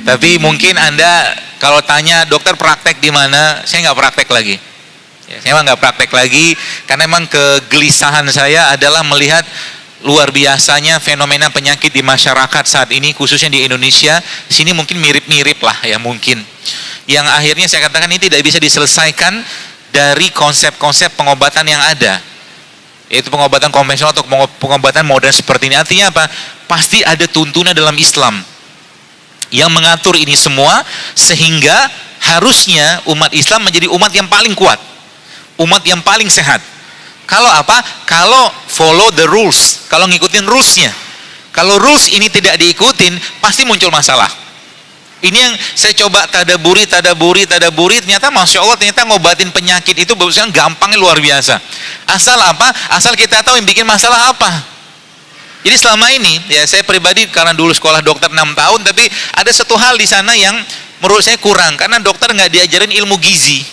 Tapi mungkin Anda kalau tanya dokter praktek di mana, saya nggak praktek lagi. Ya, saya emang nggak praktek lagi karena emang kegelisahan saya adalah melihat luar biasanya fenomena penyakit di masyarakat saat ini, khususnya di Indonesia. Sini mungkin mirip-mirip lah ya mungkin. Yang akhirnya saya katakan ini tidak bisa diselesaikan dari konsep-konsep pengobatan yang ada, yaitu pengobatan konvensional atau pengobatan modern seperti ini. Artinya apa? Pasti ada tuntunan dalam Islam yang mengatur ini semua, sehingga harusnya umat Islam menjadi umat yang paling kuat, umat yang paling sehat. Kalau apa? Kalau follow the rules, kalau ngikutin rulesnya. Kalau rules ini tidak diikutin, pasti muncul masalah. Ini yang saya coba tadaburi, ternyata Masya Allah, ternyata ngobatin penyakit itu berusaha gampangnya luar biasa. Asal apa? Asal kita tahu yang bikin masalah apa. Jadi selama ini, ya saya pribadi karena dulu sekolah dokter 6 tahun, tapi ada satu hal di sana yang menurut saya kurang, karena dokter nggak diajarin ilmu gizi.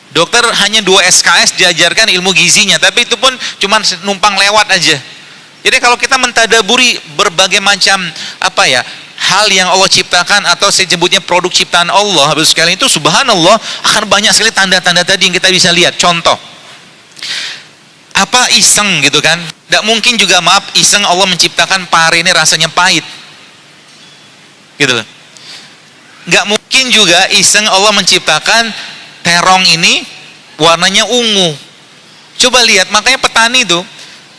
Dokter hanya 2 SKS diajarkan ilmu gizinya, tapi itu pun cuma numpang lewat aja. Jadi kalau kita mentadaburi berbagai macam hal yang Allah ciptakan, atau saya sebutnya produk ciptaan Allah, Bapak sekalian, itu subhanallah akan banyak sekali tanda-tanda tadi yang kita bisa lihat. Contoh, iseng gitu kan? Tidak mungkin juga, maaf, iseng Allah menciptakan pare ini rasanya pahit, gitu loh. Nggak mungkin juga iseng Allah menciptakan terong ini warnanya ungu. Coba lihat, makanya petani itu,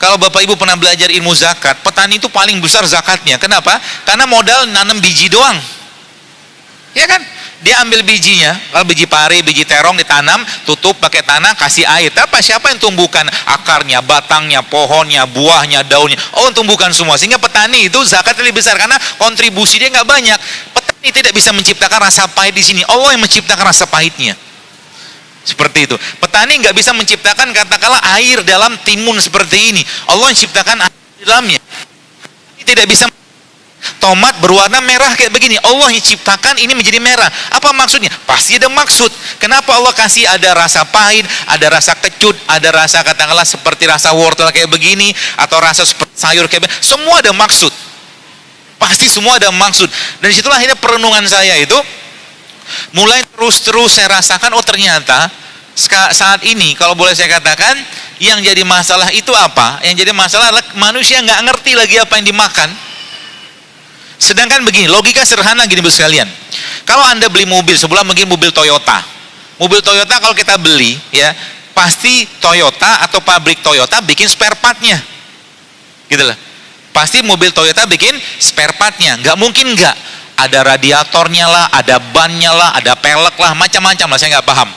kalau Bapak Ibu pernah belajar ilmu zakat, petani itu paling besar zakatnya. Kenapa? Karena modal nanam biji doang. Ya kan? Dia ambil bijinya, kalau biji pare, biji terong ditanam, tutup pakai tanah, kasih air. Tapi siapa yang tumbuhkan? Akarnya, batangnya, pohonnya, buahnya, daunnya. Allah tumbuhkan semua. Sehingga petani itu zakatnya lebih besar karena kontribusi dia nggak banyak. Petani tidak bisa menciptakan rasa pahit di sini. Allah yang menciptakan rasa pahitnya. Seperti itu. Petani nggak bisa menciptakan katakanlah air dalam timun seperti ini. Allah yang ciptakan air di dalamnya. Tidak bisa. Tomat berwarna merah kayak begini, Allah yang ciptakan ini menjadi merah. Apa maksudnya? Pasti ada maksud. Kenapa Allah kasih ada rasa pahit, ada rasa kecut, ada rasa katakanlah seperti rasa wortel kayak begini, atau rasa seperti sayur kayak begini. Semua ada maksud. Pasti semua ada maksud. Dan disitulah akhirnya perenungan saya itu mulai terus saya rasakan, oh ternyata saat ini kalau boleh saya katakan, yang jadi masalah itu apa? Yang jadi masalah adalah manusia nggak ngerti lagi apa yang dimakan. Sedangkan begini, logika sederhana gini Bapak sekalian. Kalau Anda beli mobil, sebelah mungkin mobil Toyota. Mobil Toyota kalau kita beli, ya, pasti Toyota atau pabrik Toyota bikin spare partnya. Gitu lah. Pasti mobil Toyota bikin spare partnya. Nggak mungkin nggak. Ada radiatornya lah, ada bannya lah, ada pelek lah, macam-macam lah, saya nggak paham.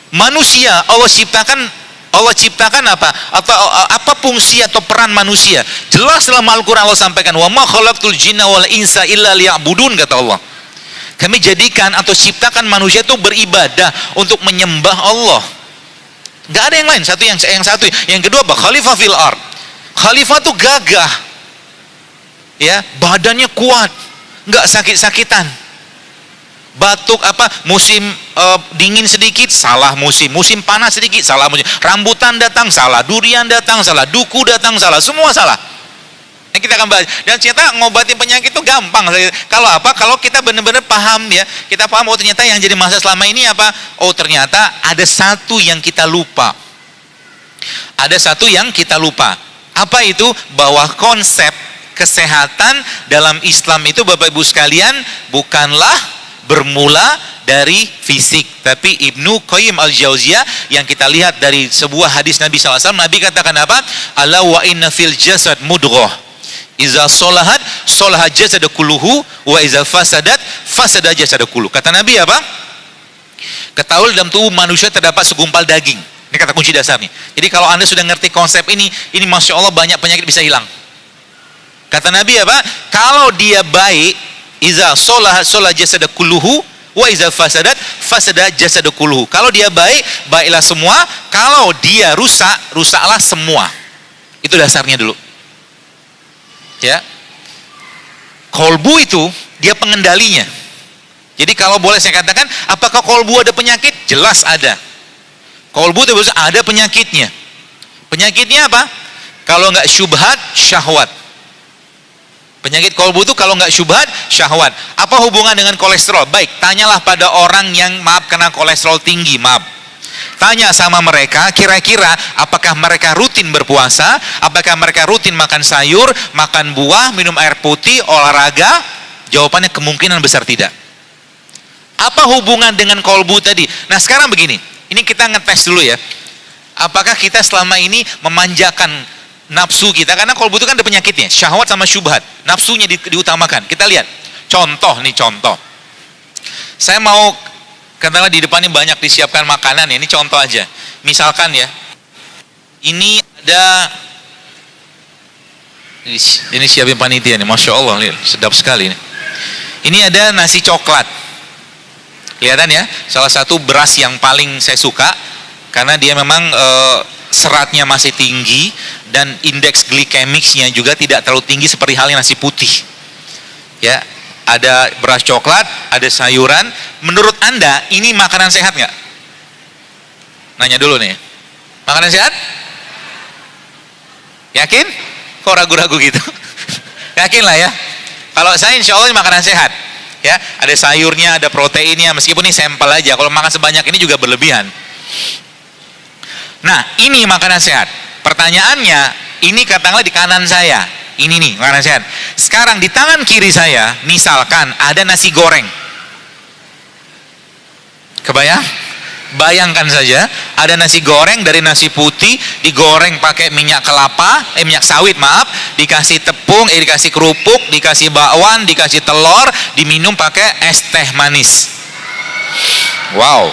Manusia, Allah ciptakan apa? Atau apa fungsi atau peran manusia? Jelas dalam Al-Quran Allah sampaikan, wa ma khalaqtul jinna wal insa illa liya'budun, kata Allah. Kami jadikan atau ciptakan manusia itu beribadah untuk menyembah Allah. Gak ada yang lain. Yang kedua apa? Khalifah fil ard. Khalifah itu gagah, ya, badannya kuat, nggak sakit-sakitan. Batuk musim dingin sedikit salah musim panas sedikit salah musim, rambutan datang salah, durian datang salah, duku datang salah, semua salah. Nah, kita akan bahas. Dan ternyata ngobatin penyakit itu gampang. Kalau kita benar-benar paham, ya, kita paham, oh ternyata yang jadi masalah selama ini apa? Oh ternyata ada satu yang kita lupa. Apa itu? Bahwa konsep kesehatan dalam Islam itu, Bapak Ibu sekalian, bukanlah bermula dari fisik, tapi Ibnu Qayyim al-Jauziyah yang kita lihat dari sebuah hadis Nabi SAW, Nabi katakan apa? Ala wa inna fil jasad mudghah, iza solahat solahat jasad kulluhu, wa iza fasadat fasada jasad kulluhu. Kata Nabi apa? Ketahui dalam tubuh manusia terdapat segumpal daging. Ini kata kunci dasarnya. Jadi kalau Anda sudah ngerti konsep ini Masya Allah banyak penyakit bisa hilang. Kata Nabi apa? Kalau dia baik, iza solah jasad kulluhu, wa iza fasadat fasada jasad kulluhu. Kalau dia baik, baiklah semua. Kalau dia rusak, rusaklah semua. Itu dasarnya dulu. Ya. Kolbu itu dia pengendalinya. Jadi kalau boleh saya katakan, apakah kolbu ada penyakit? Jelas ada. Kolbu itu ada penyakitnya. Penyakitnya apa? Kalau nggak syubhat, syahwat. Penyakit kolbu itu kalau nggak syubhat, syahwat. Apa hubungan dengan kolesterol? Baik, tanyalah pada orang yang kena kolesterol tinggi, Tanya sama mereka, kira-kira apakah mereka rutin berpuasa, apakah mereka rutin makan sayur, makan buah, minum air putih, olahraga? Jawabannya kemungkinan besar tidak. Apa hubungan dengan kolbu tadi? Nah sekarang begini, ini kita ngetes dulu ya. Apakah kita selama ini memanjakan nafsu kita, karena kolbu itu kan ada penyakitnya, syahwat sama syubhat, nafsunya diutamakan. Kita lihat contoh. Saya mau, katakanlah di depan ini banyak disiapkan makanan ya, ini contoh aja. Misalkan ya, ini ada, ini siapin panitia nih, Masya Allah, lihat, sedap sekali nih. Ini ada nasi coklat, kelihatan ya, salah satu beras yang paling saya suka, karena dia memang seratnya masih tinggi dan indeks glikemiknya juga tidak terlalu tinggi seperti halnya nasi putih. Ya, ada beras coklat, ada sayuran. Menurut Anda ini makanan sehat nggak? Nanya dulu nih. Makanan sehat? Yakin? Kok ragu-ragu gitu? Yakin lah ya. Kalau saya insya Allah ini makanan sehat. Ya, ada sayurnya, ada proteinnya. Meskipun ini sampel aja. Kalau makan sebanyak ini juga berlebihan. Nah, ini makanan sehat. Pertanyaannya, ini katakanlah di kanan saya. Ini nih, makanan sehat. Sekarang di tangan kiri saya, misalkan ada nasi goreng. Kebayang? Bayangkan saja, ada nasi goreng dari nasi putih, digoreng pakai minyak kelapa, minyak sawit maaf, dikasih tepung, dikasih kerupuk, dikasih bakwan, dikasih telur, diminum pakai es teh manis. Wow.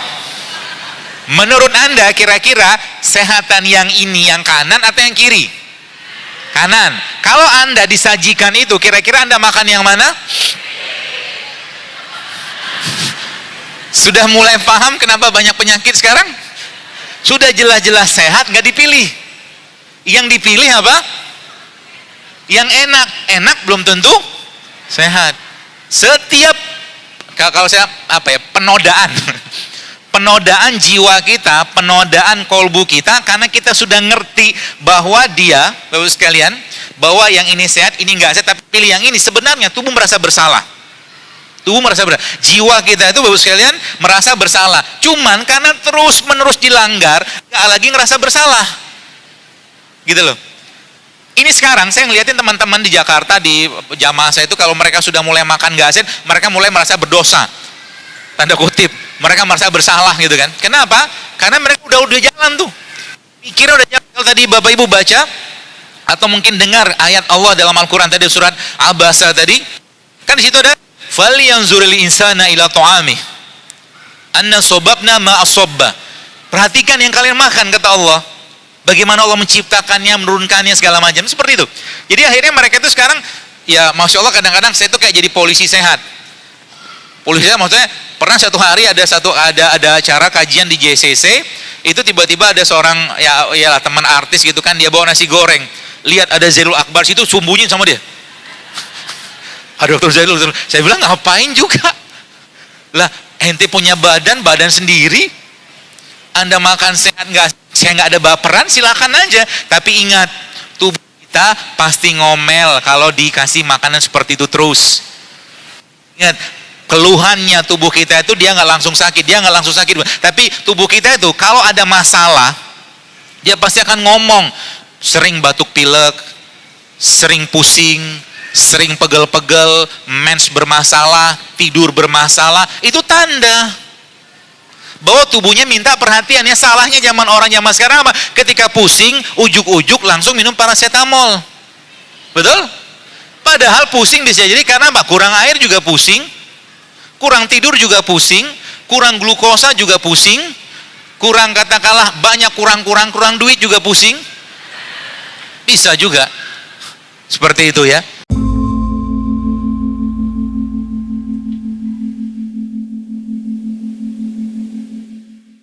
Menurut Anda kira-kira sehatan yang ini yang kanan atau yang kiri? Kanan. Kalau Anda disajikan itu, kira-kira Anda makan yang mana? Sudah mulai paham kenapa banyak penyakit sekarang? Sudah jelas-jelas sehat, nggak dipilih. Yang dipilih apa? Yang enak. Enak belum tentu sehat. Setiap, kalau saya penodaan. Penodaan jiwa kita, penodaan kolbu kita, karena kita sudah ngerti bahwa dia, Bapak sekalian, bahwa yang ini sehat, ini enggak sehat, tapi pilih yang ini. Sebenarnya tubuh merasa bersalah. Tubuh merasa bersalah. Jiwa kita itu, Bapak sekalian, merasa bersalah. Cuman karena terus-menerus dilanggar, enggak lagi ngerasa bersalah. Gitu loh. Ini sekarang saya ngeliatin teman-teman di Jakarta, di jamaah saya itu, kalau mereka sudah mulai makan enggak sehat, mereka mulai merasa berdosa. Tanda kutip, mereka merasa bersalah gitu kan. Kenapa? Karena mereka udah jalan tuh. Mikirnya udah jalan. Kalau tadi Bapak Ibu baca atau mungkin dengar ayat Allah dalam Al-Qur'an tadi surat Abasa tadi, kan di situ ada falyanzuril insana ila ta'ami anna sababna ma asabba. Perhatikan yang kalian makan, kata Allah. Bagaimana Allah menciptakannya, menurunkannya segala macam, seperti itu. Jadi akhirnya mereka itu sekarang ya Masya Allah, kadang-kadang saya tuh kayak jadi polisi sehat. Polisi maksudnya pernah satu hari ada acara kajian di JCC, itu tiba-tiba ada seorang ya teman artis gitu kan, dia bawa nasi goreng, lihat ada Zailul Akbar situ, sembunyi sama dia. Ada Dr. Zailul, saya bilang ngapain juga lah, ente punya badan sendiri, Anda makan sehat saya nggak ada baperan, silakan aja, tapi ingat tubuh kita pasti ngomel kalau dikasih makanan seperti itu terus. Ingat, keluhannya tubuh kita itu dia nggak langsung sakit, tapi tubuh kita itu kalau ada masalah dia pasti akan ngomong, sering batuk pilek, sering pusing, sering pegel-pegel, mens bermasalah, tidur bermasalah, itu tanda bahwa tubuhnya minta perhatian. Ya salahnya orang zaman sekarang apa? Ketika pusing, ujuk-ujuk langsung minum paracetamol. Betul? Padahal pusing bisa jadi karena apa? Kurang air juga pusing, kurang tidur juga pusing, kurang glukosa juga pusing, kurang katakanlah banyak kurang duit juga pusing. Bisa juga. Seperti itu ya.